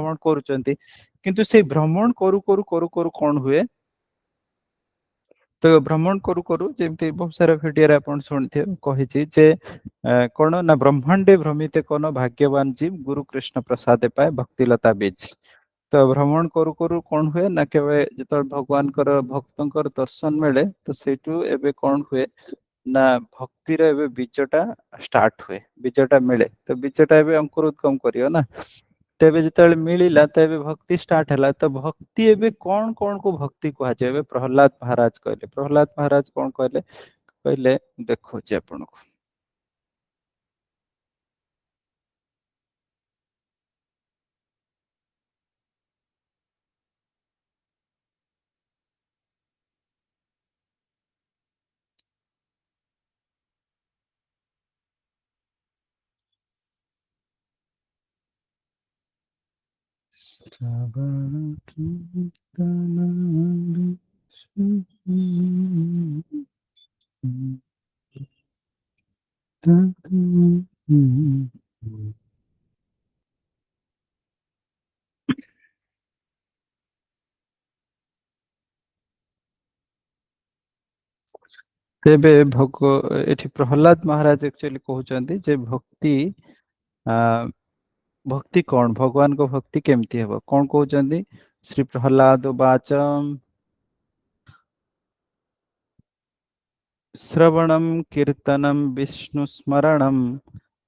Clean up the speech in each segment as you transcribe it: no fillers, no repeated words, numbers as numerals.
ଭ୍ରମଣ କରୁଛନ୍ତି କିନ୍ତୁ ସେଇ ଭ୍ରମଣ କରୁ କରୁ କରୁ କରୁ କଣ ହୁଏ ତ ଭ୍ରମଣ କରୁ କରୁ ଯେମିତି ବହୁତ ସାରା ଭିଡିଓରେ ଆପଣ ଶୁଣିଥିବେ କହିଛି ଯେ କଣ ନା ବ୍ରହ୍ମାଣ୍ଡେ ଭ୍ରମିତେ କନ ଭାଗ୍ୟବାନ ଜୀବ ଗୁରୁ କୃଷ୍ଣ ପ୍ରସାଦେ ପାଏ ଭକ୍ତିଲତା ବୀଜ। ତ ଭ୍ରମଣ କରୁ କରୁ କଣ ହୁଏ ନା କେବେ ଯେତେବେଳେ ଭଗବାନଙ୍କର ଭକ୍ତଙ୍କର ଦର୍ଶନ ମିଳେ ତ ସେଇଠୁ ଏବେ କଣ ହୁଏ ନା ଭକ୍ତିର ଏବେ ବୀଜଟା ଷ୍ଟାର୍ଟ ହୁଏ ବୀଜଟା ମିଳେ ତ ବୀଜଟା ଏବେ ଅଙ୍କୁର ଉଦ୍ଗମ କରିବ ନା ତେବେ ଯେତେବେଳେ ମିଳିଲା ତ ଏବେ ଭକ୍ତି ଷ୍ଟାର୍ଟ ହେଲା ତ ଭକ୍ତି ଏବେ କଣ କଣ କୁ ଭକ୍ତି କୁହାଯାଏ ଏବେ ପ୍ରହ୍ଲାଦ ମହାରାଜ କହିଲେ ପ୍ରହ୍ଲାଦ ମହାରାଜ କଣ କହିଲେ କହିଲେ ଦେଖଉଛି ଆପଣଙ୍କୁ। ଶ୍ରାବଣ କୀର୍ତ୍ତନ ତେବେ ଭୋଗ ଏଠି ପ୍ରହ୍ଲାଦ ମହାରାଜ ଆକ୍ଚୁଆଲି କହୁଛନ୍ତି ଯେ ଭକ୍ତି ଆ ଭକ୍ତି କଣ ଭଗବାନଙ୍କ ଭକ୍ତି କେମିତି ହେବ କଣ କହୁଛନ୍ତି ଶ୍ରୀ ପ୍ରହ୍ଲାଦ ବାଚମ ଶ୍ରବଣಂ କୀର୍ତ୍ତନಂ ବିଷ୍ଣୁ ସ୍ମरणं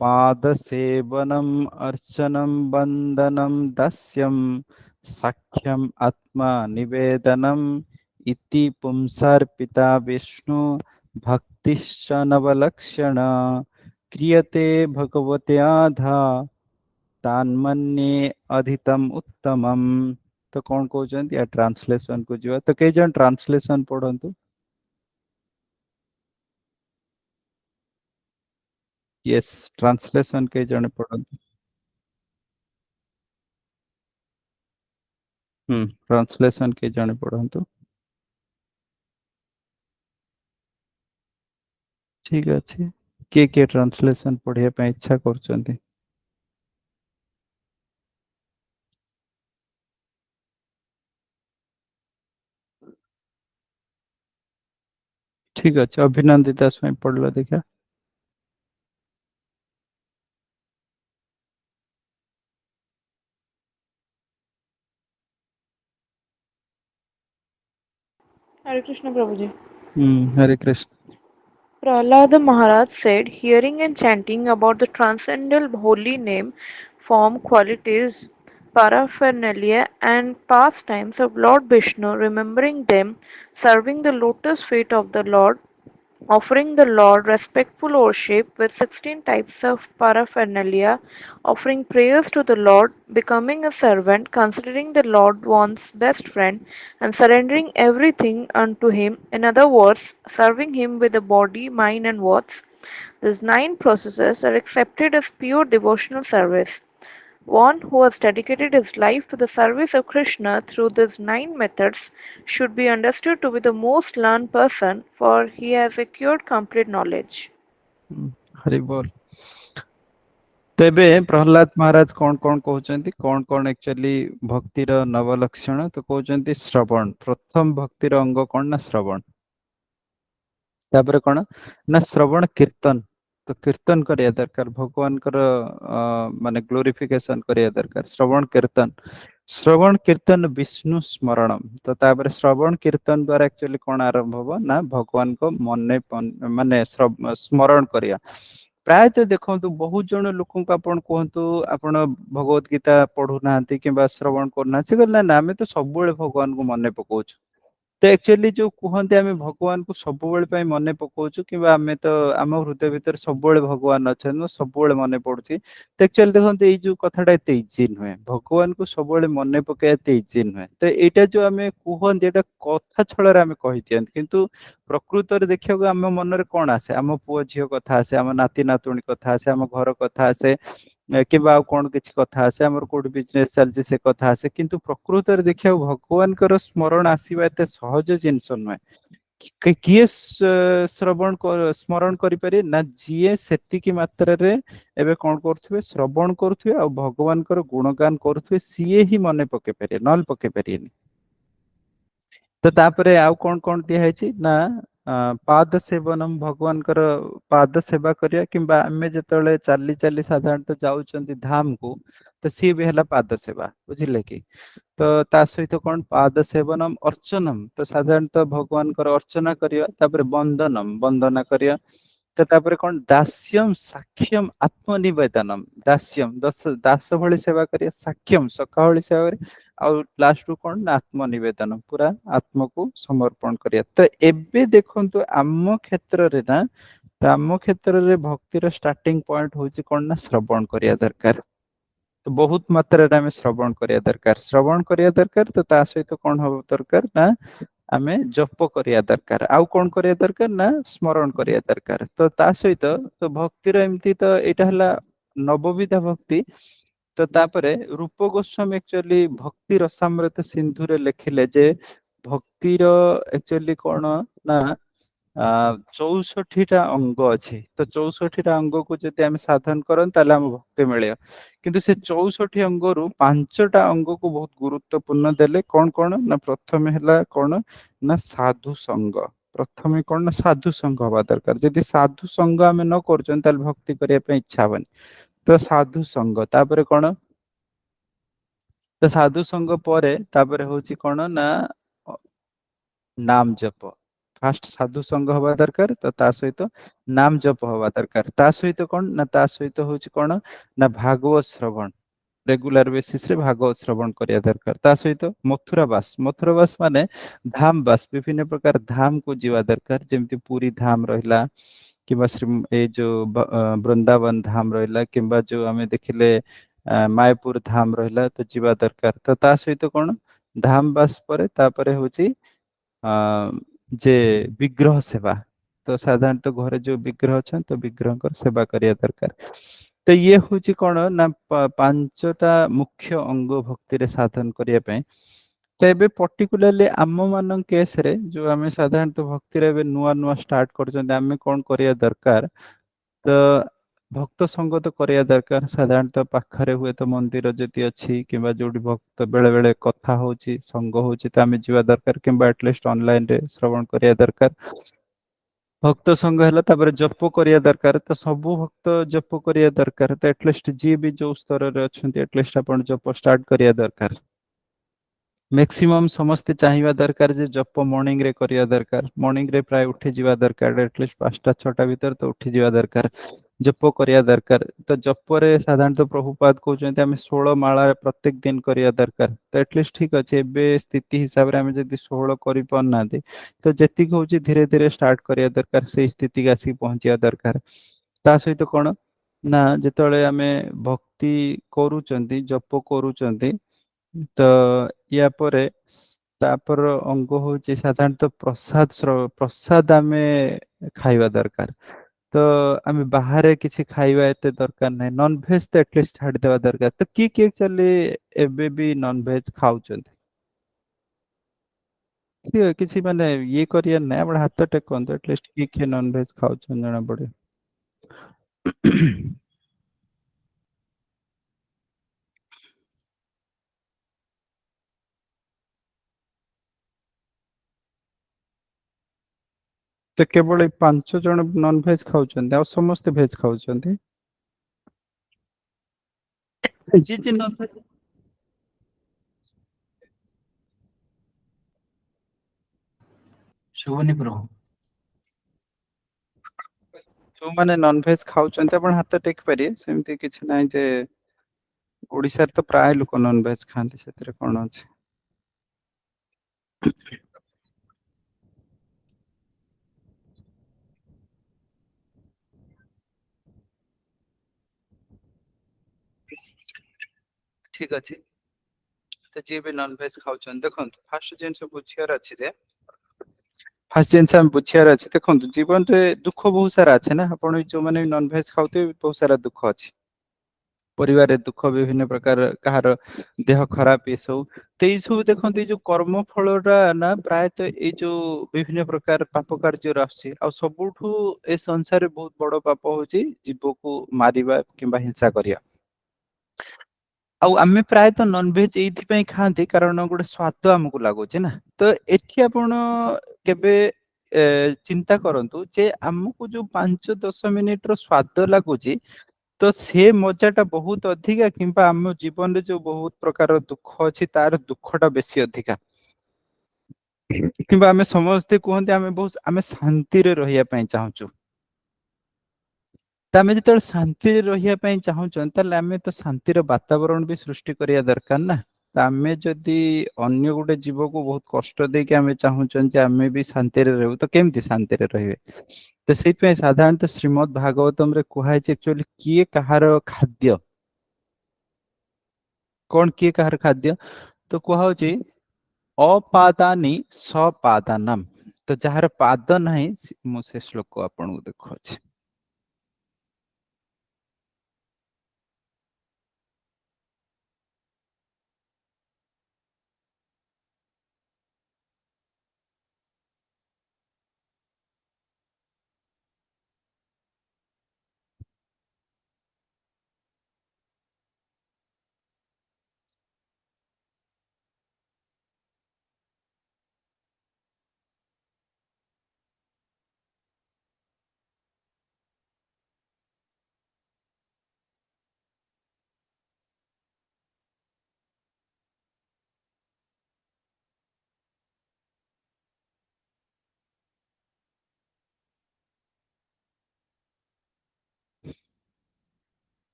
पादसेवनम् अर्चनं वन्दनं दास्यं साख्यम् आत्मा निवेदनम् इति पुंसार्पिता विष्णु भक्तिश्च नवलक्षण क्रियते भगवत्याधा तान्मन्ये अधितम उत्तमम। तो कौन कहते या ट्रांसलेशन को जो तो कई जन ट्रांसलेशन पढ़ंतु। यस ट्रांसलेशन कई जन पढ़ंतु। ट्रांसलेशन कई जन पढ़ंतु। ठीक अच्छे किए ट्रांसलेशन पढ़िया पे इच्छा करछंती। ठीक अच्छे अभिनंदिता स्वयं पढ़लो देखा। Hare Krishna Prabhuji. Hare Krishna. Prahlada Maharaj said, hearing and chanting about the transcendental holy name, form, qualities, paraphernalia, and pastimes of Lord Vishnu, remembering them, serving the lotus feet of the Lord, offering the Lord respectful worship with 16 types of paraphernalia, offering prayers to the Lord, becoming a servant, considering the Lord one's best friend, and surrendering everything unto Him, in other words, serving Him with the body, mind, and words. These 9 processes are accepted as pure devotional service. One who has dedicated his life to the service of Krishna through these 9 methods should be understood to be the most learned person, for he has acquired complete knowledge. Hari बोल। तेबे प्रहलाद महाराज कौन कौन actually भक्तिर नवलक्षण तो कहते श्रवण प्रथम भक्तिर अंग कौन ना श्रवण तापर कौन ना श्रवण कीर्तन तो कीर्तन करिया दरकार भगवान माने ग्लोरिफिकेशन करिया दरकार श्रवण कीर्तन विष्णु स्मरणम तो तापर श्रवण कीर्तन द्वारा एक्चुअली कौन आरंभ हो ना भगवान को मन माने स्मरण करिया प्रायतः देखो बहुत जन लोक कहतु आपण भगवत गीता पढ़ू ना कि श्रवण करना से कहले ना आम तो सब भगवान को मन पकाउछु तो एक्चुअली जो कहते आम भगवान को सब मन पकाउछु कि आम तो आम हृदय भीतर सब भगवान अच्छा सब मन पड़ुची तो एक्चुअली देखते ये जो कथाटा एत इजी नुहे भगवान को सब मन पकड़ एत इजी नुहे तो यहाँ जो आम कहते यहाँ कथा छल आम कही दिखती किंतु प्रकृत में देखा आम मन कौन आसे आम पुओ झील कथा आसे आम नाती नातुणी कथा आसे आम घर कथा आसे कि कौन किसी कथा आसे आम कौट बिजनेस चलती से कथा आसे किंतु प्रकृत में देखा भगवान स्मरण आसवा एत सहज जिनस नुहे କିଏ ଶ୍ରବଣ ସ୍ମରଣ କରିପାରିବେ ନା ଯିଏ ସେତିକି ମାତ୍ରାରେ ଏବେ କଣ କରୁଥିବେ ଶ୍ରବଣ କରୁଥିବେ ଆଉ ଭଗବାନଙ୍କର ଗୁଣଗାନ କରୁଥିବେ ସିଏ ହିଁ ମନେ ପକେଇ ପାରିବେ ନହେଲେ ପକେଇ ପାରିବେନି। ତ ତାପରେ ଆଉ କଣ ଦିଆହେଇଛି ନା ପାଦ ସେବନମ ଭଗବାନଙ୍କର ପାଦ ସେବା କରିବା କିମ୍ବା ଆମେ ଯେତେବେଳେ ଚାଲି ଚାଲି ସାଧାରଣତଃ ଯାଉଛନ୍ତି ଧାମକୁ ତ ସିଏ ବି ହେଲା ପାଦ ସେବା ବୁଝିଲେ କି। ତ ତା ସହିତ କଣ ପାଦ ସେବନମ ଅର୍ଚ୍ଚନମ ତ ସାଧାରଣତଃ ଭଗବାନଙ୍କର ଅର୍ଚ୍ଚନା କରିବା ତାପରେ ବନ୍ଦନମ ବନ୍ଦନା କରିବା। ତ ତାପରେ କଣ ଦାସ୍ୟମ ସାକ୍ଷ୍ୟମ ଆତ୍ମନିବେଦନମ ଦାସ୍ୟମ ଦାସ ଭଳି ସେବା କରିବା ସାକ୍ଷ୍ୟମ ସଖା ଭଳି ସେବା କରିବା ଆଉ ଲାଷ୍ଟ ରୁ କଣ ନା ଆତ୍ମ ନିବେଦନ ପୁରା ଆତ୍ମକୁ ସମର୍ପଣ କରିବା। ତ ଏବେ ଦେଖନ୍ତୁ ଆମ କ୍ଷେତ୍ରରେ ନା ତ ଆମ କ୍ଷେତ୍ରରେ ଭକ୍ତିର ଷ୍ଟାର୍ଟିଂ ପଏଣ୍ଟ ହଉଛି କଣ ନା ଶ୍ରବଣ କରିବା ଦରକାର। ତ ବହୁତ ମାତ୍ରାରେ ଆମେ ଶ୍ରବଣ କରିବା ଦରକାର ଶ୍ରବଣ କରିବା ଦରକାର ତ ତା ସହିତ କଣ ହବ ଦରକାର ନା ଆମେ ଜପ କରିବା ଦରକାର ଆଉ କଣ କରିବା ଦରକାର ନା ସ୍ମରଣ କରିବା ଦରକାର। ତ ତା ସହିତ ତ ଭକ୍ତିର ଏମିତି ତ ଏଇଟା ହେଲା ନବବିଧା ଭକ୍ତି। ତ ତାପରେ ରୂପ ଗୋସ୍ୱାମୀ ଆକ୍ଚୁଆଲି ଭକ୍ତି ରସାମୃତ ସିନ୍ଧୁରେ ଲେଖିଲେ ଯେ ଭକ୍ତିର ଆକ୍ଚୁଆଲି କଣ ନା 64ଟା ଅଙ୍ଗ ଅଛି ତ 64ଟା ଅଙ୍ଗକୁ ଯଦି ଆମେ ସାଧନ କରନ୍ତି ତାହେଲେ ଆମ ଭକ୍ତି ମିଳିବ। କିନ୍ତୁ ସେ 64 ଅଙ୍ଗରୁ 5ଟା ଅଙ୍ଗକୁ ବହୁତ ଗୁରୁତ୍ୱପୂର୍ଣ୍ଣ ଦେଲେ କଣ କଣ ନା ପ୍ରଥମେ ହେଲା କଣ ନା ସାଧୁ ସଙ୍ଗ। ପ୍ରଥମେ କଣ ନା ସାଧୁ ସଙ୍ଗ ହବା ଦରକାର ଯଦି ସାଧୁ ସଙ୍ଗ ଆମେ ନ କରୁଛନ୍ତି ତାହେଲେ ଭକ୍ତି କରିବା ପାଇଁ ଇଚ୍ଛା ହବନି। ତ ସାଧୁ ସଙ୍ଗ ତାପରେ କଣ ତ ସାଧୁ ସଙ୍ଗ ପରେ ତାପରେ ହଉଛି କଣ ନା ଅ, ନାମ ଜପ ଫାଷ୍ଟ ସାଧୁ ସଙ୍ଗ ହବା ଦରକାର ତ ତା ସହିତ ନାମ ଜପ ହବା ଦରକାର ତା ସହିତ କଣ ନା ତା ସହିତ ହଉଛି କଣ ନା ଭାଗବତ ଶ୍ରବଣ ରେଗୁଲାର ବେସିସ ରେ ଭାଗବତ ଶ୍ରବଣ କରିବା ଦରକାର ତା ସହିତ ମଥୁରା ବାସ ମାନେ ଧାମ ବାସ ବିଭିନ୍ନ ପ୍ରକାର ଧାମ କୁ ଯିବା ଦରକାର ଯେମିତି ପୁରୀ ଧାମ ରହିଲା କିମ୍ବା ଏଇ ଯୋଉ ବୃନ୍ଦାବନ ଧାମ ରହିଲା କିମ୍ବା ଯୋଉ ଆମେ ଦେଖିଲେ ମାୟାପୁର ଧାମ ରହିଲା ତ ଯିବା ଦରକାର ତ ତା ସହିତ କଣ ଧାମ ବାସ ପରେ ତାପରେ ହଉଛି ଆ ଯେ ବିଗ୍ରହ ସେବା ତ ସାଧାରଣତଃ ଘରେ ଯୋଉ ବିଗ୍ରହ ଅଛନ୍ତି ତ ବିଗ୍ରହଙ୍କର ସେବା କରିବା ଦରକାର। ତ ଇଏ ହଉଛି କଣ ନା ପାଞ୍ଚଟା ମୁଖ୍ୟ ଅଙ୍ଗ ଭକ୍ତିରେ ସାଧନ କରିବା ପାଇଁ। ତ ଏବେ ପର୍ଟିକୁଲାରଲି ଆମ ମାନଙ୍କ କେସ ରେ ଯୋଉ ଆମେ ସାଧାରଣତଃ ଭକ୍ତିରେ ଏବେ ନୂଆ ନୂଆ ଷ୍ଟାର୍ଟ କରୁଛନ୍ତି ଆମେ କଣ କରିବା ଦରକାର ତ ଭକ୍ତ ସଙ୍ଗ ତ କରିବା ଦରକାର ସାଧାରଣତଃ ପାଖରେ ହୁଏତ ମନ୍ଦିର ଯଦି ଅଛି କିମ୍ବା ଯୋଉଠି ଭକ୍ତ ବେଳେ ବେଳେ କଥା ହଉଛି ସଙ୍ଗ ହଉଛି ତ ଆମେ ଯିବା ଦରକାର କିମ୍ବା ଆଟଲିଷ୍ଟ ଅନଲାଇନ ରେ ଶ୍ରବଣ କରିବା ଦରକାର। ଭକ୍ତ ସଂଘ ହେଲା ତାପରେ ଜପ କରିବା ଦରକାର ତ ସବୁ ଭକ୍ତ ଜପ କରିବା ଦରକାର ତ ଆଟଲିଷ୍ଟ ଯିଏ ବି ଯୋଉ ସ୍ତରରେ ଅଛନ୍ତି ଆଟଲିଷ୍ଟ ଆପଣ ଜପ ଷ୍ଟାର୍ଟ କରିବା ଦରକାର। ମ୍ୟାକ୍ସିମମ୍ ସମସ୍ତେ ଚାହିଁବା ଦରକାର ଯେ ଜପ ମର୍ଣ୍ଣିଂ ରେ କରିବା ଦରକାର ମର୍ଣ୍ଣିଂ ରେ ପ୍ରାୟ ଉଠି ଯିବା ଦରକାର ଆଟଲିଷ୍ଟ 5ଟା 6ଟା ଭିତରେ ତ ଉଠି ଯିବା ଦରକାର। ଜପ କରିବା ଦରକାର ତ ଜପରେ ସାଧାରଣତଃ ପ୍ରଭୁପାଦ କହୁଛନ୍ତି ଆମେ 16 ମାଳା ପ୍ରତ୍ୟେକ ଦିନ କରିବା ଦରକାର ତ ଆଟଲିଷ୍ଟ ଠିକ ଅଛି ଏବେ ସ୍ଥିତି ହିସାବରେ ଆମେ ଯଦି 16 କରିପାରୁନାହାନ୍ତି ତ ଯେତିକି ହଉଛି ଧୀରେ ଧୀରେ ଷ୍ଟାର୍ଟ କରିବା ଦରକାର ସେଇ ସ୍ଥିତିକି ଆସିକି ପହଞ୍ଚିବା ଦରକାର। ତା ସହିତ କଣ ନା ଯେତେବେଳେ ଆମେ ଭକ୍ତି କରୁଛନ୍ତି ଜପ କରୁଛନ୍ତି ତ ୟା ପରେ ତାପର ଅଙ୍ଗ ହଉଛି ସାଧାରଣତଃ ପ୍ରସାଦ ଆମେ ଖାଇବା ଦରକାର। ତ ଆମେ ବାହାରେ କିଛି ଖାଇବା ଏତେ ଦରକାର ନାହିଁ ନନଭେଜ ତ ଆଟଲିଷ୍ଟ ଛାଡିଦବା ଦରକାର ତ କିଏ ଆକ୍ଚୁଆଲି ଏବେ ବି ନନଭେଜ ଖାଉଛନ୍ତି। କିଛି ମାନେ ଇଏ କରିବାର ନାହିଁ ଆପଣ ହାତ ଟେକନ୍ତୁ ଆଟଲିଷ୍ଟ କିଏ ନନଭେଜ ଖାଉଛନ୍ତି ଜଣା ପଡେ। ତ କେବଳ ଏଇ 5 ଜଣ ନନଭେଜ ଖାଉଛନ୍ତି ଆଉ ସମସ୍ତେ ଭେଜ ଖାଉଛନ୍ତି। ଯିଏ ନନଭେଜ ଶୁଭୁନି ପ୍ରଭୁ ଯୋଉମାନେ ନନଭେଜ ଖାଉଛନ୍ତି ଆପଣ ହାତ ଟେକି ପାରିବେ ସେମିତି କିଛି ନାହିଁ ଯେ ଓଡିଶାରେ ତ ପ୍ରାୟ ଲୋକ ନନଭେଜ ଖାଆନ୍ତି ସେଥିରେ କଣ ଅଛି। ଠିକ ଅଛି ତ ଯିଏ ବି ନନଭେଜ ଖାଉଛନ୍ତି ଦେଖନ୍ତୁ ଫାଷ୍ଟ ଜିନିଷ ବୁଝିବାର ଅଛି ଯେ ଫାଷ୍ଟ ଜିନିଷ ଆମେ ବୁଝିବାର ଅଛି ଦେଖନ୍ତୁ ଜୀବନରେ ଦୁଃଖ ବହୁତ ସାରା ଅଛି ନା ଆପଣ ଯୋଉମାନେ ନନଭେଜ ଖାଉଥିବେ ବହୁତ ସାରା ଦୁଃଖ ଅଛି। ପରିବାରରେ ଦୁଃଖ ବିଭିନ୍ନ ପ୍ରକାର କାହାର ଦେହ ଖରାପ ଏସବୁ ତ ଏଇ ସବୁ ଦେଖନ୍ତୁ ଏଇ ଯୋଉ କର୍ମ ଫଳଟା ନା ପ୍ରାୟତଃ ଏଇ ଯୋଉ ବିଭିନ୍ନ ପ୍ରକାର ପାପ କାର୍ଯ୍ୟରୁ ଆସୁଛି ଆଉ ସବୁଠୁ ଏ ସଂସାରରେ ବହୁତ ବଡ ପାପ ହଉଛି ଜୀବକୁ ମାରିବା କିମ୍ବା ହିଂସା କରିବା। ଆଉ ଆମେ ପ୍ରାୟତଃ ନନଭେଜ ଏଇଥିପାଇଁ ଖାଆନ୍ତି କାରଣ ଗୋଟେ ସ୍ଵାଦ ଆମକୁ ଲାଗୁଛି ନା ତ ଏଠି ଆପଣ କେବେ ଏ, ଚିନ୍ତା କରନ୍ତୁ ଯେ ଆମକୁ ଯୋଉ 5-10 ମିନିଟ ର ସ୍ଵାଦ ଲାଗୁଛି ତ ସେ ମଜା ଟା ବହୁତ ଅଧିକା କିମ୍ବା ଆମ ଜୀବନରେ ଯୋଉ ବହୁତ ପ୍ରକାର ଦୁଃଖ ଅଛି ତାର ଦୁଃଖ ଟା ବେଶୀ ଅଧିକା କିମ୍ବା ଆମେ ସମସ୍ତେ କୁହନ୍ତି ଆମେ ଶାନ୍ତିରେ ରହିବା ପାଇଁ ଚାହୁଁଛୁ। ତ ଆମେ ଯେତେବେଳେ ଶାନ୍ତିରେ ରହିବା ପାଇଁ ଚାହୁଁଛନ୍ତି ତାହେଲେ ଆମେ ତ ଶାନ୍ତିର ବାତାବରଣ ବି ସୃଷ୍ଟି କରିବା ଦରକାର ନା। ତ ଆମେ ଯଦି ଅନ୍ୟ ଗୋଟେ ଜୀବକୁ ବହୁତ କଷ୍ଟ ଦେଇକି ଆମେ ଚାହୁଁଛନ୍ତି ଯେ ଆମେ ବି ଶାନ୍ତିରେ ରହିବୁ ତ କେମିତି ଶାନ୍ତିରେ ରହିବେ? ତ ସେଇଥିପାଇଁ ସାଧାରଣତଃ ଶ୍ରୀମଦ୍ ଭାଗବତମରେ କୁହାଯାଇଛି ଆକ୍ଚୁଆଲି କିଏ କାହାର ଖାଦ୍ୟ କଣ କିଏ କାହାର ଖାଦ୍ୟ ତ କୁହାହଉଛି ଅପାଦାନି ସପାଦାନମ୍ ତ ଯାହାର ପାଦ ନାହିଁ ମୁଁ ସେ ଶ୍ଲୋକ ଆପଣଙ୍କୁ ଦେଖୁଅଛି।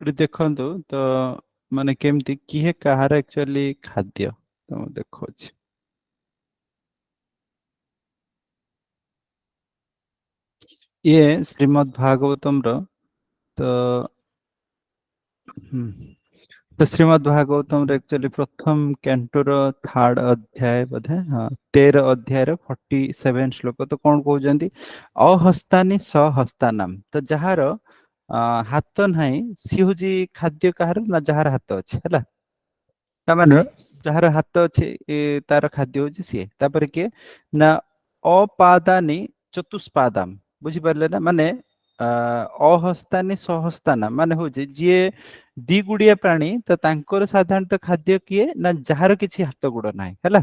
ଏଠି ଦେଖନ୍ତୁ ତ ମାନେ କେମିତି କିଏ କାହାର ଆକ୍ଚୁଆଲି ଖାଦ୍ୟ ତ ମୁଁ ଦେଖୁଛି। ଇଏ ଶ୍ରୀମଦ୍ ଭାଗବତମର ତ ହୁଁ ତ ଶ୍ରୀମଦ୍ ଭାଗବତମରେ ଆକ୍ଚୁଆଲି ପ୍ରଥମ କ୍ୟାଣ୍ଟୋର 3rd ଅଧ୍ୟାୟ ବୋଧେ ହଁ 13 ଅଧ୍ୟାୟର 47 ଶ୍ଲୋକ ତ କଣ କହୁଛନ୍ତି ଅହସ୍ତାନି ସହସ୍ତାନାମ ତ ଯାହାର ହାତ ନାହିଁ ସିଏ ହଉଛି ଖାଦ୍ୟ କାହାର ନା ଯାହାର ହାତ ଅଛି ହେଲା। ତାମାନେ ଯାହାର ହାତ ଅଛି ତାର ଖାଦ୍ୟ ହଉଛି ସିଏ ତାପରେ କିଏ ନା ଅପାଦାନି ଚତୁଷ୍ପାଦାମ ବୁଝିପାରିଲେ ନା ମାନେ ଆ ଅହସ୍ତାନି ସହସ୍ତାନ ମାନେ ହଉଛି ଯିଏ ଦି ଗୁଡିଆ ପ୍ରାଣୀ ତ ତାଙ୍କର ସାଧାରଣତଃ ଖାଦ୍ୟ କିଏ ନା ଯାହାର କିଛି ହାତ ଗୋଡ ନାହିଁ ହେଲା।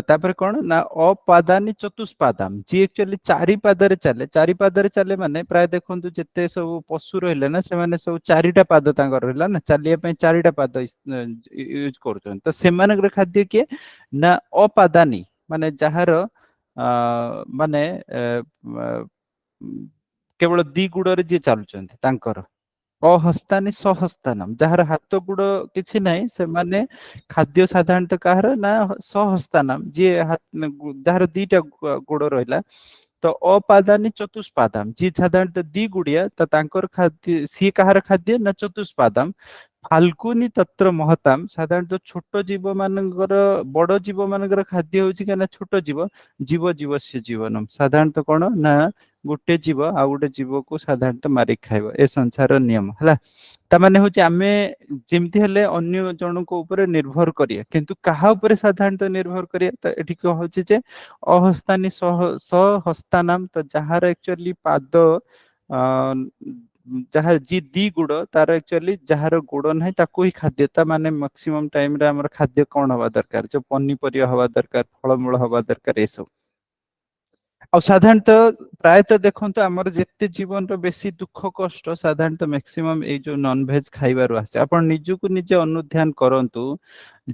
ତାପରେ କଣ ନା ଅପାଦାନି ଚତୁଷ୍ପାଦାମ ଯିଏ ଆକ୍ଚୁଆଲି ଚାରି ପାଦରେ ଚାଲେ ଚାରି ପାଦରେ ଚାଲେ ମାନେ ପ୍ରାୟ ଦେଖନ୍ତୁ ଯେତେ ସବୁ ପଶୁ ରହିଲେ ନା ସେମାନେ ସବୁ ଚାରିଟା ପାଦ ତାଙ୍କର ରହିଲା ନା ଚାଲିବା ପାଇଁ ଚାରିଟା ପାଦ ୟୁଜ କରୁଛନ୍ତି ତ ସେମାନଙ୍କର ଖାଦ୍ୟ କିଏ ନା ଅପାଦାନୀ ମାନେ ଯାହାର ଅ ମାନେ କେବଳ ଦି ଗୁଡରେ ଯିଏ ଚାଲୁଛନ୍ତି ତାଙ୍କର ଅହସ୍ତାନି ସହସ୍ତାନମ ଯାହାର ହାତ ଗୋଡ କିଛି ନାହିଁ ସେମାନେ ଖାଦ୍ୟ ସାଧାରଣତଃ କାହାର ନା ସହସ୍ଥାନମ ଯିଏ ଯାହାର ଦିଟା ଗୋଡ ରହିଲା ତ ଅପାଦାନୀ ଚତୁଷ୍ପାଦାମ ଯିଏ ସାଧାରଣତଃ ଦି ଗୁଡିଆ ତ ତାଙ୍କର ଖାଦ୍ୟ ସିଏ କାହାର ଖାଦ୍ୟ ନା ଚତୁଷ୍ପାଦମ ଫାଲଗୁନି ତତ୍ର ମହତାମ ସାଧାରଣତଃ ଛୋଟ ଜୀବ ମାନଙ୍କର ବଡ ଜୀବ ମାନଙ୍କର ଖାଦ୍ୟ ହଉଛି କାହିଁକି ନା ଛୋଟ ଜୀବ ଜୀବ ଜୀବ ସେ ଜୀବନମ୍ ସାଧାରଣତଃ କଣ ନା ଗୋଟେ ଜୀବ ଆଉ ଗୋଟେ ଜୀବକୁ ସାଧାରଣତଃ ମାରିକି ଖାଇବ ଏ ସଂସାରର ନିୟମ ହେଲା। ତାମାନେ ହଉଛି ଆମେ ଯେମିତି ହେଲେ ଅନ୍ୟ ଜଣଙ୍କ ଉପରେ ନିର୍ଭର କରିବା କିନ୍ତୁ କାହା ଉପରେ ସାଧାରଣତଃ ନିର୍ଭର କରିବା ତ ଏଠି କଣ ହଉଛି ଯେ ଅହସ୍ତାନି ସହସ୍ତାନାମ ତ ଯାହାର ଆକ୍ଚୁଆଲି ପାଦ ଅ ଯାହାର ଯିଏ ଦି ଗୁଡ ତାର ଆକ୍ଚୁଆଲି ଯାହାର ଗୋଡ ନାହିଁ ତାକୁ ହିଁ ଖାଦ୍ୟ ତା ମାନେ ମାକ୍ସିମମ୍ ଟାଇମରେ ଆମର ଖାଦ୍ୟ କଣ ହବା ଦରକାର ଯୋଉ ପନିପରିବା ହବା ଦରକାର ଫଳମୂଳ ହବା ଦରକାର ଏସବୁ ଆଉ ସାଧାରଣତଃ ପ୍ରାୟତଃ ଦେଖନ୍ତୁ ଆମର ଯେତେ ଜୀବନର ବେଶୀ ଦୁଃଖ କଷ୍ଟ ସାଧାରଣତଃ ମ୍ୟାକ୍ସିମମ୍ ଏଇ ଯୋଉ ନନଭେଜ ଖାଇବାରୁ ଆସେ। ଆପଣ ନିଜକୁ ନିଜେ ଅନୁଧ୍ୟାନ କରନ୍ତୁ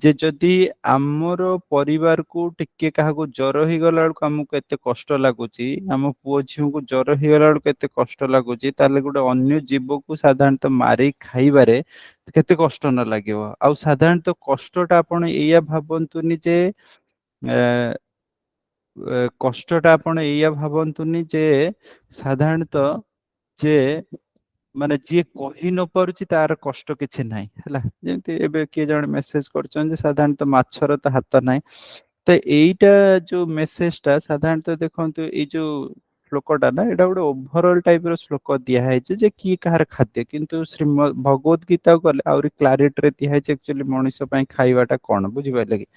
ଯେ ଯଦି ଆମର ପରିବାରକୁ ଟିକେ କାହାକୁ ଜର ହେଇଗଲା ବେଳକୁ ଆମକୁ ଏତେ କଷ୍ଟ ଲାଗୁଛି, ଆମ ପୁଅ ଝିଅଙ୍କୁ ଜର ହେଇଗଲା ବେଳକୁ ଏତେ କଷ୍ଟ ଲାଗୁଛି, ତାହେଲେ ଗୋଟେ ଅନ୍ୟ ଜୀବକୁ ସାଧାରଣତଃ ମାରି ଖାଇବାରେ କେତେ କଷ୍ଟ ନ ଲାଗିବ। ଆଉ ସାଧାରଣତଃ କଷ୍ଟଟା ଆପଣ ଏଇଆ ଭାବନ୍ତୁନି ଯେ କଷ୍ଟଟା ଆପଣ ଏଇଆ ଭାବନ୍ତୁନି ଯେ ସାଧାରଣତଃ ଯେ ମାନେ ଯିଏ କହି ନ ପାରୁଛି ତାର କଷ୍ଟ କିଛି ନାହିଁ ହେଲା। ଯେମିତି ଏବେ କିଏ ଜଣେ ମେସେଜ କରିଛନ୍ତି ଯେ ସାଧାରଣତଃ ମାଛର ତ ହାତ ନାହିଁ। ତ ଏଇଟା ଯୋଉ ମେସେଜ ଟା ସାଧାରଣତଃ ଦେଖନ୍ତୁ ଏଇ ଯୋଉ ଶ୍ଲୋକଟା ନା ଏଇଟା ଗୋଟେ ଓଭରଅଲ ଟାଇପ ର ଶ୍ଲୋକ ଦିଆ ହେଇଛି ଯେ କିଏ କାହାର ଖାଦ୍ୟ, କିନ୍ତୁ ଶ୍ରୀମଦ୍ ଭଗବତ ଗୀତାକୁ ଗଲେ ଆହୁରି କ୍ଲାରିଟିରେ ଦିଆ ହେଇଛି ଆକ୍ଚୁଆଲି ମଣିଷ ପାଇଁ ଖାଇବାଟା କଣ, ବୁଝିପାରିଲେ କି?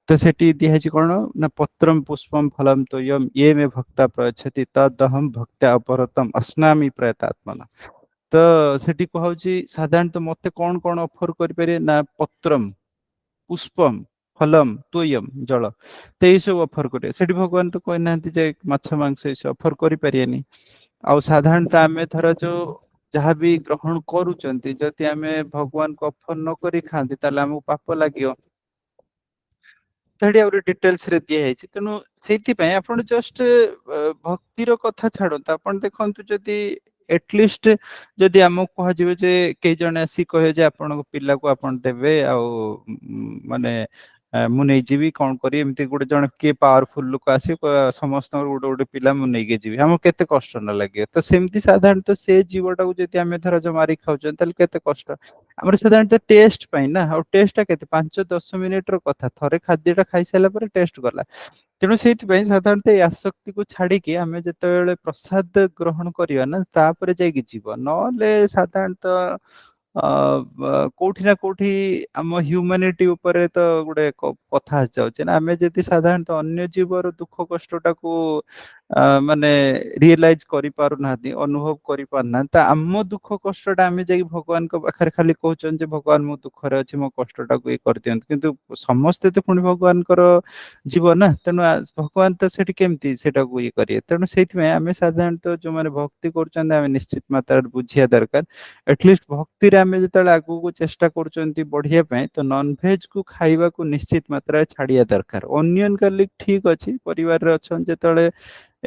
ତ ସେଠି ଦିଆହେଇଛି କଣ ନା ପତ୍ରಂ ପୁଷ୍ପମ ଫଲମ ତୋୟମ ଇଏ ମେ ଭକ୍ତା ପ୍ରୟଚ୍ଛତି ତଦହମ ଭକ୍ତ୍ୟା ଅପରତମ ଅସ୍ନାମି ପ୍ରୟତାତ୍ମନା। ତ ସେଠି କୁହାଉଛି ସାଧାରଣତଃ ମତେ କଣ କଣ ଅଫର କରିପାରିବେ ନା ପତ୍ରମ ପୁଷ୍ପମ ଫଲମ ତୋୟମ ଜଳ, ତ ଏଇ ସବୁ ଅଫର କରିବେ। ସେଠି ଭଗବାନ ତ କହିନାହାନ୍ତି ଯେ ମାଛ ମାଂସ ଏସବୁ ଅଫର କରିପାରିବେନି। ଆଉ ସାଧାରଣତଃ ଆମେ ଧର ଯୋଉ ଯାହାବି ଗ୍ରହଣ କରୁଛନ୍ତି ଯଦି ଆମେ ଭଗବାନଙ୍କୁ ଅଫର ନ କରି ଖାଆନ୍ତି ତାହେଲେ ଆମକୁ ପାପ ଲାଗିବ। ସେଠି ଆହୁରି ଡିଟେଲସ ରେ ଦିଆ ହେଇଛି। ତେଣୁ ସେଇଥିପାଇଁ ଆପଣ ଜଷ୍ଟ ଭକ୍ତିର କଥା ଛାଡନ୍ତୁ, ଆପଣ ଦେଖନ୍ତୁ ଯଦି ଏଟଲିଷ୍ଟ ଯଦି ଆମକୁ କୁହାଯିବ ଯେ କେହି ଜଣେ ଆସି କହେ ଯେ ଆପଣଙ୍କ ପିଲାକୁ ଆପଣ ଦେବେ ଆଉ ମାନେ ମୁଁ ନେଇଯିବି କଣ କରିବି, ଏମିତି ଗୋଟେ ଜଣେ କିଏ ପାୱାରଫୁଲ ଲୋକ ଆସି ସମସ୍ତଙ୍କର ଗୋଟେ ଗୋଟେ ପିଲା ମୁଁ ନେଇକି ଯିବି, ଆମକୁ କେତେ କଷ୍ଟ ନ ଲାଗିବ। ତ ସେମିତି ସାଧାରଣତଃ ସେ ଜୀବଟାକୁ ଯଦି ଆମେ ଧର ଯୋଉ ମାରିକି ଖାଉଛନ୍ତି ତାହେଲେ କେତେ କଷ୍ଟ। ଆମର ସାଧାରଣତଃ ଟେଷ୍ଟ ପାଇଁ ନା, ଆଉ ଟେଷ୍ଟ ଟା କେତେ 5-10 ମିନିଟ ର କଥା, ଥରେ ଖାଦ୍ୟଟା ଖାଇସାରିଲା ପରେ ଟେଷ୍ଟ ଗଲା। ତେଣୁ ସେଇଥିପାଇଁ ସାଧାରଣତଃ ଏଇ ଆସକ୍ତିକୁ ଛାଡିକି ଆମେ ଯେତେବେଳେ ପ୍ରସାଦ ଗ୍ରହଣ କରିବା ନା ତାପରେ ଯାଇକି ଯିବ, ନହେଲେ ସାଧାରଣତଃ କୋଉଠି ନା କୋଉଠି ଆମ ହ୍ୟୁମାନିଟି ଉପରେ ତ ଗୋଟେ କଥା ଆସିଯାଉଛି ନା। ଆମେ ଯଦି ସାଧାରଣତଃ ଅନ୍ୟ ଜୀବର ଦୁଃଖ କଷ୍ଟଟାକୁ ମାନେ ରିଏଲାଇଜ କରିପାରୁନାହାନ୍ତି, ଅନୁଭବ କରିପାରୁନାହାନ୍ତି, ତ ଆମ ଦୁଃଖ କଷ୍ଟଟା ଆମେ ଯାଇକି ଭଗବାନଙ୍କ ପାଖରେ ଖାଲି କହୁଛନ୍ତି ଯେ ଭଗବାନ ମୁଁ ଦୁଃଖରେ ଅଛି ମୋ କଷ୍ଟଟାକୁ ଇଏ କରିଦିଅନ୍ତୁ, କିନ୍ତୁ ସମସ୍ତେ ତ ପୁଣି ଭଗବାନଙ୍କର ଜୀବ ନା। ତେଣୁ ଭଗବାନ ତ ସେଠି କେମିତି ସେଟାକୁ ଇଏ କରିବେ। ତେଣୁ ସେଇଥିପାଇଁ ଆମେ ସାଧାରଣତଃ ଯୋଉମାନେ ଭକ୍ତି କରୁଛନ୍ତି ଆମେ ନିଶ୍ଚିତ ମାତ୍ରାରେ ବୁଝିବା ଦରକାର। ଆଟଲିଷ୍ଟ ଭକ୍ତିରେ ଆମେ ଯେତେବେଳେ ଆଗକୁ ଚେଷ୍ଟା କରୁଛନ୍ତି ବଢିବା ପାଇଁ, ତ ନନଭେଜ କୁ ଖାଇବାକୁ ନିଶ୍ଚିତ ମାତ୍ରାରେ ଛାଡିବା ଦରକାର। ଅନିଅନ ଗାର୍ଲିକ ଠିକ ଅଛି ପରିବାରରେ ଅଛନ୍ତି ଯେତେବେଳେ,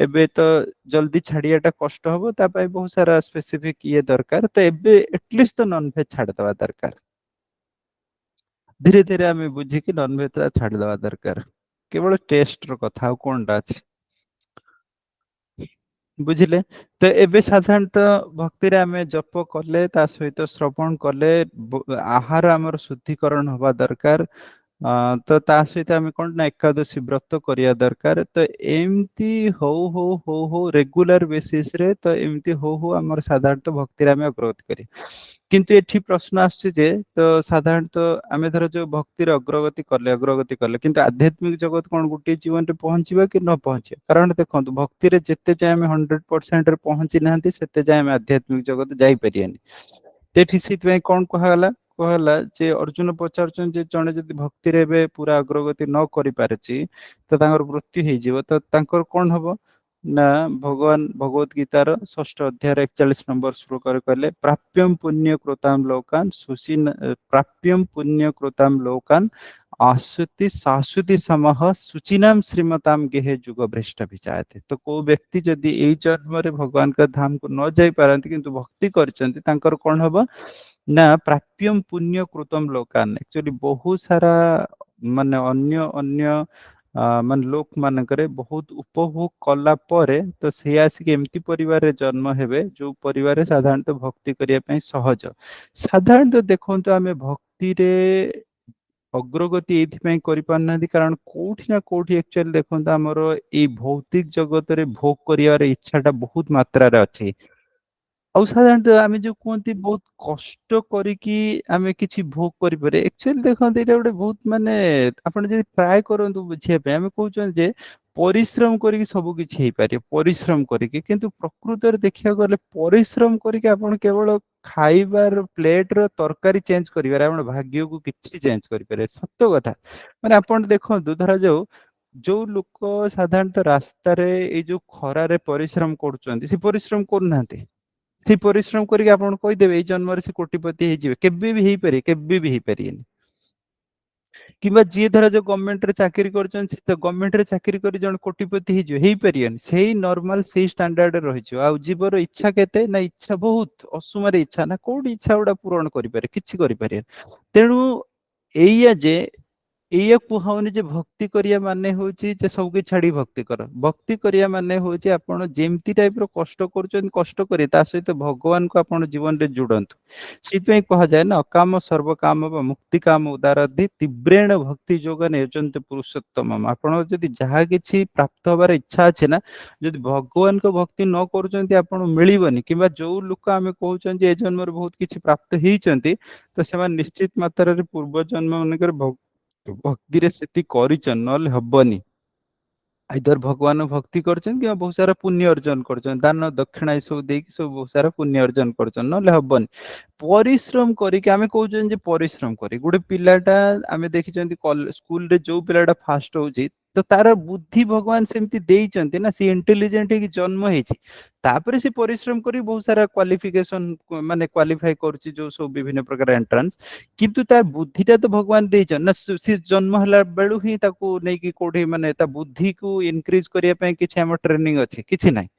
ଏବେ ତ ଜଲ୍ଦି ଛାଡିବାଟା କଷ୍ଟ ହବ, ତା ପାଇଁ ବହୁତ ସାରା ସ୍ପେସିଫିକ ଇଏ ଦରକାର। ତ ଏବେ ଏଟଲିଷ୍ଟ ତ ନନଭେଜ ଛାଡିଦବା ଦରକାର। ଧୀରେ ଧୀରେ ଆମେ ବୁଝିକି ନନଭେଜ ଛାଡିଦବା ଦରକାର। କେବଳ ଟେଷ୍ଟ ର କଥା, ଆଉ କଣଟା ଅଛି ବୁଝିଲେ। ତ ଏବେ ସାଧାରଣତଃ ଭକ୍ତିରେ ଆମେ ଜପ କଲେ ତା ସହିତ ଶ୍ରବଣ କଲେ, ଆହାର ଆମର ଶୁଦ୍ଧିକରଣ ହବା ଦରକାର। ତ ତା ସହିତ ଆମେ କଣ ନା ଏକାଦଶୀ ବ୍ରତ କରିବା ଦରକାର। ତ ଏମିତି ହଉ ହଉ ହଉ ହଉ ରେଗୁଲାର ବେସିସ ରେ ତ ଏମିତି ହଉ ହଉ ଆମର ସାଧାରଣତଃ ଭକ୍ତିରେ ଆମେ ଅଗ୍ରଗତି କରିବା। କିନ୍ତୁ ଏଠି ପ୍ରଶ୍ନ ଆସୁଛି ଯେ ତ ସାଧାରଣତଃ ଆମେ ଧର ଯୋଉ ଭକ୍ତିରେ ଅଗ୍ରଗତି କଲେ କିନ୍ତୁ ଆଧ୍ୟାତ୍ମିକ ଜଗତ କଣ ଗୋଟିଏ ଜୀବନରେ ପହଞ୍ଚିବା କି ନ ପହଞ୍ଚିବା। କାରଣ ଦେଖନ୍ତୁ ଭକ୍ତିରେ ଯେତେ ଯାଏ ଆମେ 100%ରେ ପହଞ୍ଚି ନାହାନ୍ତି ସେତେ ଯାଏ ଆମେ ଆଧ୍ୟାତ୍ମିକ ଜଗତ ଯାଇପାରିବାନି। ଏଠି ସେଇଥିପାଇଁ କଣ କୁହାଗଲା, କୁହାଗଲା ଯେ ଅର୍ଜୁନ ପଚାରୁଛନ୍ତି ଯେ ଜଣେ ଯଦି ଭକ୍ତିରେ ଏବେ ପୁରା ଅଗ୍ରଗତି ନ କରିପାରୁଛି ତ ତାଙ୍କର ମୃତ୍ୟୁ ହେଇଯିବ, ତ ତାଙ୍କର କଣ ହବ ନା ଭଗବାନ ଭଗବତ ଗୀତାର 6ଠ ଅଧ୍ୟାୟର 41 ନମ୍ବର ଶ୍ଲୋକରେ କହିଲେ ପ୍ରାପ୍ୟମ ପୁଣ୍ୟ କୃତାମ ଲୋକାନ ପ୍ରାପ୍ୟମ ପୁଣ୍ୟ କୃତାମ ଲୋକାନ ଆସୁତି ଶାଶ୍ଵତୀ ସମହ ସୁଚିନାମ ଶ୍ରୀମତାମ ଗେହେ ଯୁଗ ଭ୍ରଷ୍ଟ ବିଚାୟତେ। ତ କୋଉ ବ୍ୟକ୍ତି ଯଦି ଏଇ ଜନ୍ମରେ ଭଗବାନଙ୍କ ଧାମକୁ ନ ଯାଇ ପାରନ୍ତି କିନ୍ତୁ ଭକ୍ତି କରିଛନ୍ତି ତାଙ୍କର କଣ ହବ ନା ପ୍ରାପ୍ୟମ ପୁଣ୍ୟ କୃତମ ଲୋକାନ, ଆକ୍ଚୁଆଲି ବହୁତ ସାରା ମାନେ ଅନ୍ୟ ଅନ୍ୟ ମାନେ ଲୋକ ମାନଙ୍କରେ ବହୁତ ଉପଭୋଗ କଲା ପରେ ତ ସେ ଆସିକି ଏମିତି ପରିବାରରେ ଜନ୍ମ ହେବେ ଯୋଉ ପରିବାରରେ ସାଧାରଣତଃ ଭକ୍ତି କରିବା ପାଇଁ ସହଜ। ସାଧାରଣତଃ ଦେଖନ୍ତୁ ଆମେ ଭକ୍ତିରେ ଅଗ୍ରଗତି ଏଇଥିପାଇଁ କରିପାରୁନାହାନ୍ତି କାରଣ କୋଉଠି ନା କୋଉଠି ଆକ୍ଚୁଆଲି ଦେଖନ୍ତୁ ଆମର ଏଇ ଭୌତିକ ଜଗତରେ ଭୋଗ କରିବାର ଇଚ୍ଛା ଟା ବହୁତ ମାତ୍ରାରେ ଅଛି। ଆଉ ସାଧାରଣତଃ ଆମେ ଯୋଉ କୁହନ୍ତି ବହୁତ କଷ୍ଟ କରିକି ଆମେ କିଛି ଭୋଗ କରିପାରେ, ଆକ୍ଚୁଆଲି ଦେଖନ୍ତୁ ଏଇଟା ଗୋଟେ ବହୁତ ମାନେ ଆପଣ ଯଦି ଟ୍ରାଏ କରନ୍ତୁ ବୁଝିବା ପାଇଁ, ଆମେ କହୁଛନ୍ତି ଯେ ପରିଶ୍ରମ କରିକି ସବୁ କିଛି ହେଇପାରିବ ପରିଶ୍ରମ କରିକି, କିନ୍ତୁ ପ୍ରକୃତରେ ଦେଖିବାକୁ ଗଲେ ପରିଶ୍ରମ କରିକି ଆପଣ କେବଳ ଖାଇବାର ପ୍ଲେଟ ର ତରକାରୀ ଚେଞ୍ଜ କରିବାରେ ଆପଣ ଭାଗ୍ୟକୁ କିଛି ଚେଞ୍ଜ କରିପାରିବେ। ସତ କଥା ମାନେ ଆପଣ ଦେଖନ୍ତୁ ଧରାଯାଉ ଯୋଉ ଲୋକ ସାଧାରଣତଃ ରାସ୍ତାରେ ଏଇ ଯୋଉ ଖରାରେ ପରିଶ୍ରମ କରୁଛନ୍ତି, ସେ ପରିଶ୍ରମ କରୁନାହାନ୍ତି। ସେ ପରିଶ୍ରମ କରିକି ଆପଣ କହିଦେବେ ଏଇ ଜନ୍ମରେ ସେ କୋଟିପତି ହେଇଯିବେ, କେବେ ବି ହେଇପାରିବେ, କେବେ ବି ହେଇପାରିବେନି। କିମ୍ବା ଯିଏ ଧର ଯୋଉ ଗଭର୍ଣ୍ଣମେଣ୍ଟରେ ଚାକିରି କରିଛନ୍ତି, ସେ ଗଭର୍ଣ୍ଣମେଣ୍ଟରେ ଚାକିରି କରି ଜଣେ କୋଟିପତି ହେଇଯିବ, ହେଇପାରିବନି। ସେଇ ନର୍ମାଲ ସେଇ ଷ୍ଟାଣ୍ଡାର୍ଡରେ ରହିଯିବ। ଆଉ ଜୀବର ଇଚ୍ଛା କେତେ ନା, ଇଚ୍ଛା ବହୁତ ଅସୁମାର ଇଚ୍ଛା ନା, କୋଉଠି ଇଚ୍ଛା ଗୁଡା ପୂରଣ କରିପାରେ, କିଛି କରିପାରିବେ। ତେଣୁ ଏଇଆ ଯେ ଏଇଆ କୁହା ହଉନି ଯେ ଭକ୍ତି କରିବା ମାନେ ହଉଛି ଯେ ସବୁ କିଛି ଛାଡି ଭକ୍ତି କର। ଭକ୍ତି କରିବା ମାନେ ହଉଛି ଆପଣ ଯେମିତି ଟାଇପ ର କଷ୍ଟ କରୁଛନ୍ତି କଷ୍ଟ କରିବେ, ତା ସହିତ ଭଗବାନଙ୍କୁ ଆପଣ ଜୀବନରେ ଯୋଡନ୍ତୁ। ସେଥିପାଇଁ କୁହାଯାଏ ନା, ଅକାମ ସର୍ବ କାମ ବା ମୁକ୍ତି କାମ ଉଦାରଧି ତୀବ୍ରେଣ ଭକ୍ତି ଯୋଗ ନେଉଛନ୍ତି ପୁରୁଷୋତ୍ତମ। ଆପଣଙ୍କ ଯଦି ଯାହା କିଛି ପ୍ରାପ୍ତ ହବାର ଇଚ୍ଛା ଅଛି ନା, ଯଦି ଭଗବାନଙ୍କ ଭକ୍ତି ନ କରୁଛନ୍ତି ଆପଣ ମିଳିବନି। କିମ୍ବା ଯୋଉ ଲୋକ ଆମେ କହୁଛନ୍ତି ଏ ଜନ୍ମରେ ବହୁତ କିଛି ପ୍ରାପ୍ତ ହେଇଛନ୍ତି, ତ ସେମାନେ ନିଶ୍ଚିତ ମାତ୍ରାରେ ପୂର୍ବ ଜନ୍ମ ମାନଙ୍କରେ ଭକ୍ତିରେ ସେତିକି କରିଛନ୍, ନହେଲେ ହବନି। ଆଇଦର ଭଗବାନ ଭକ୍ତି କରୁଛନ୍ତି କିମ୍ବା ବହୁତ ସାରା ପୁଣ୍ୟ ଅର୍ଜନ କରୁଛନ୍ତି, ଦାନ ଦକ୍ଷିଣା ଏସବୁ ଦେଇକି ସବୁ ବହୁତ ସାରା ପୁଣ୍ୟ ଅର୍ଜନ କରୁଛନ୍ତି, ନହେଲେ ହବନି। ପରିଶ୍ରମ କରିକି ଆମେ କହୁଛନ୍ତି ଯେ ପରିଶ୍ରମ କରି ଗୋଟେ ପିଲାଟା ଆମେ ଦେଖିଛନ୍ତି ସ୍କୁଲରେ ଯୋଉ ପିଲାଟା ଫାଷ୍ଟ ହଉଛି, ତ ତାର ବୁଦ୍ଧି ଭଗବାନ ସେମିତି ଦେଇଛନ୍ତି ନା, ସେ ଇଣ୍ଟେଲିଜେଣ୍ଟ ହେଇକି ଜନ୍ମ ହେଇଛି। ତାପରେ ସେ ପରିଶ୍ରମ କରି ବହୁତ ସାରା କ୍ୱାଲିଫିକେସନ ମାନେ କ୍ୱାଲିଫାଇ କରୁଛି ଯୋଉ ସବୁ ବିଭିନ୍ନ ପ୍ରକାର ଏଣ୍ଟ୍ରାନ୍ସ। କିନ୍ତୁ ତା ବୁଦ୍ଧିଟା ତ ଭଗବାନ ଦେଇଛନ୍ତି ନା, ସେ ଜନ୍ମ ହେଲା ବେଳୁ ହିଁ ତାକୁ ନେଇକି କୋଉଠି ମାନେ ତା ବୁଦ୍ଧିକୁ ଇନକ୍ରିଜ କରିବା ପାଇଁ କିଛି ଆମର ଟ୍ରେନିଂ ଅଛି, କିଛି ନାହିଁ।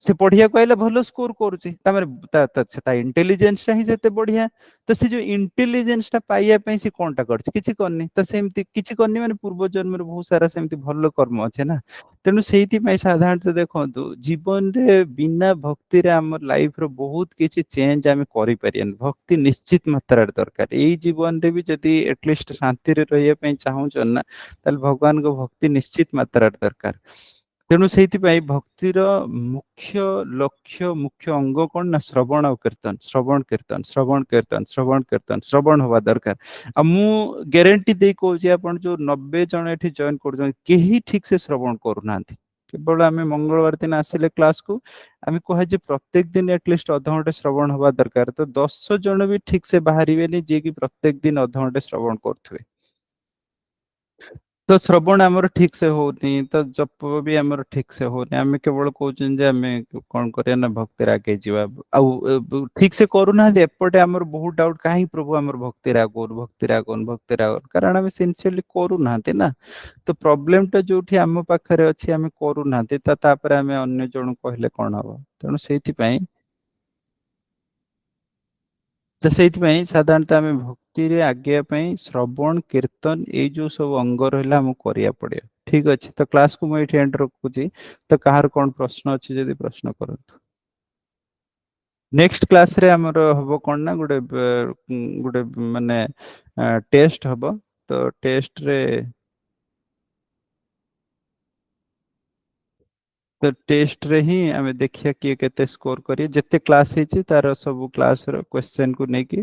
ସେ ପଢିବାକୁ ଆଇଲେ ଭଲ ସ୍କୋର କରୁଛି, ତାପରେ ତା ଇଣ୍ଟେଲିଜେନ୍ସ ଟା ହିଁ ସେତେ ବଢିଆ। ତ ସେ ଯୋଉ ଇଣ୍ଟେଲିଜେନ୍ସ ଟା ପାଇବା ପାଇଁ ସେ କଣଟା କରିଛି, କିଛି କରିନି। ତ ସେମିତି କିଛି କରିନି ମାନେ ପୂର୍ବ ଜନ୍ମରେ ବହୁତ ସାରା ସେମିତି ଭଲ କର୍ମ ଅଛି ନା। ତେଣୁ ସେଇଥିପାଇଁ ସାଧାରଣତଃ ଦେଖନ୍ତୁ, ଜୀବନରେ ବିନା ଭକ୍ତିରେ ଆମ ଲାଇଫ ର ବହୁତ କିଛି ଚେଞ୍ଜ ଆମେ କରିପାରିବାନି। ଭକ୍ତି ନିଶ୍ଚିତ ମାତ୍ରାରେ ଦରକାର। ଏଇ ଜୀବନରେ ବି ଯଦି ଏଟଲିଷ୍ଟ ଶାନ୍ତିରେ ରହିବା ପାଇଁ ଚାହୁଁଛନ୍ତି ନା, ତାହେଲେ ଭଗବାନଙ୍କ ଭକ୍ତି ନିଶ୍ଚିତ ମାତ୍ରାରେ ଦରକାର। ତେଣୁ ସେଇଥିପାଇଁ ଭକ୍ତିର ମୁଖ୍ୟ ଲକ୍ଷ୍ୟ, ମୁଖ୍ୟ ଅଙ୍ଗ କଣ ନା, ଶ୍ରବଣ ଆଉ କୀର୍ତ୍ତନ, ଶ୍ରବଣ କୀର୍ତ୍ତନ, ଶ୍ରବଣ କୀର୍ତ୍ତନ, ଶ୍ରବଣ କୀର୍ତ୍ତନ, ଶ୍ରବଣ ହବା ଦରକାର। ଆଉ ମୁଁ ଗ୍ୟାରେଣ୍ଟି ଦେଇ କହୁଛି, ଆପଣ ଯୋଉ 90 ଜଣ ଏଠି ଜଏନ କରୁଛନ୍ତି, କେହି ଠିକ ସେ ଶ୍ରବଣ କରୁନାହାନ୍ତି। କେବଳ ଆମେ ମଙ୍ଗଳବାର ଦିନ ଆସିଲେ କ୍ଲାସକୁ, ଆମେ କୁହାଯାଏ ପ୍ରତ୍ୟେକ ଦିନ ଆଟଲିଷ୍ଟ ଅଧଘଣ୍ଟେ ଶ୍ରବଣ ହବା ଦରକାର। ତ 10 ଜଣ ବି ଠିକ ସେ ବାହାରିବେନି ଯିଏକି ପ୍ରତ୍ୟେକ ଦିନ ଅଧଘଣ୍ଟେ ଶ୍ରବଣ କରୁଥିବେ। ତ ଶ୍ରବଣ ଆମର ଠିକ ସେ ହଉନି, ତ ଜପ ବି ଆମର ଠିକ ସେ ହଉନି। ଆମେ କେବଳ କହୁଛନ୍ତି ଯେ ଆମେ କଣ କରିବା ନା ଭକ୍ତିରେ ଆଗେଇ ଯିବା, ଆଉ ଠିକ ସେ କରୁନାହାନ୍ତି। ଏପଟେ ଆମର ବହୁତ ଡାଉଟ, କାହିଁ ପ୍ରଭୁ ଆମର ଭକ୍ତିରେ ଆଗଉନୁ, ଭକ୍ତିରେ ଆଗଉନୁ, ଭକ୍ତିରେ ଆଗଉନୁ, କାରଣ ଆମେ ସିନସିୟରଲି କରୁନାହାନ୍ତି ନା। ତ ପ୍ରୋବ୍ଲେମ ଟା ଯୋଉଠି ଆମ ପାଖରେ ଅଛି, ଆମେ କରୁନାହାନ୍ତି, ତାପରେ ଆମେ ଅନ୍ୟ ଜଣଙ୍କୁ କହିଲେ କଣ ହବ। ତେଣୁ ସେଇଥିପାଇଁ ସେଇଥିପାଇଁ ସାଧାରଣତଃ ଆମେ ଭକ୍ତିରେ ଆଗେଇବା ପାଇଁ ଶ୍ରବଣ କୀର୍ତ୍ତନ ଏଇ ଯୋଉ ସବୁ ଅଙ୍ଗ ରହିଲା ଆମକୁ କରିବାକୁ ପଡିବ। ଠିକ ଅଛି, ତ କ୍ଲାସକୁ ମୁଁ ଏଇଠି ଏଣ୍ଡ ରଖୁଛି। ତ କାହାର କଣ ପ୍ରଶ୍ନ ଅଛି ଯଦି ପ୍ରଶ୍ନ କରନ୍ତୁ। ନେକ୍ସଟ କ୍ଲାସରେ ଆମର ହବ କଣ ନା, ଗୋଟେ ମାନେ ଟେଷ୍ଟ ହବ। ତ ଟେଷ୍ଟରେ ତ ଟେଷ୍ଟରେ ହିଁ ଆମେ ଦେଖିବା କିଏ କେତେ ସ୍କୋର କରିବେ। ଯେତେ କ୍ଲାସ ହେଇଛି ତାର ସବୁ କ୍ଲାସର କ୍ୱେଶ୍ଚନକୁ ନେଇକି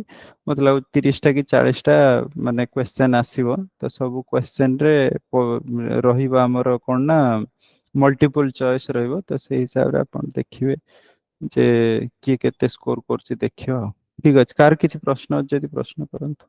ମତେ ଲାଗୁଛି 30ଟା କି 40ଟା ମାନେ କ୍ୱେଶ୍ଚନ ଆସିବ। ତ ସବୁ କ୍ୱେଶ୍ଚନରେ ରହିବ ଆମର କଣ ନା, ମଲ୍ଟିପୁଲ ଚଏସ୍ ରହିବ। ତ ସେଇ ହିସାବରେ ଆପଣ ଦେଖିବେ ଯେ କିଏ କେତେ ସ୍କୋର କରୁଛି ଦେଖିବା ଆଉ। ଠିକ ଅଛି, କାହାର କିଛି ପ୍ରଶ୍ନ ଅଛି ଯଦି ପ୍ରଶ୍ନ କରନ୍ତୁ।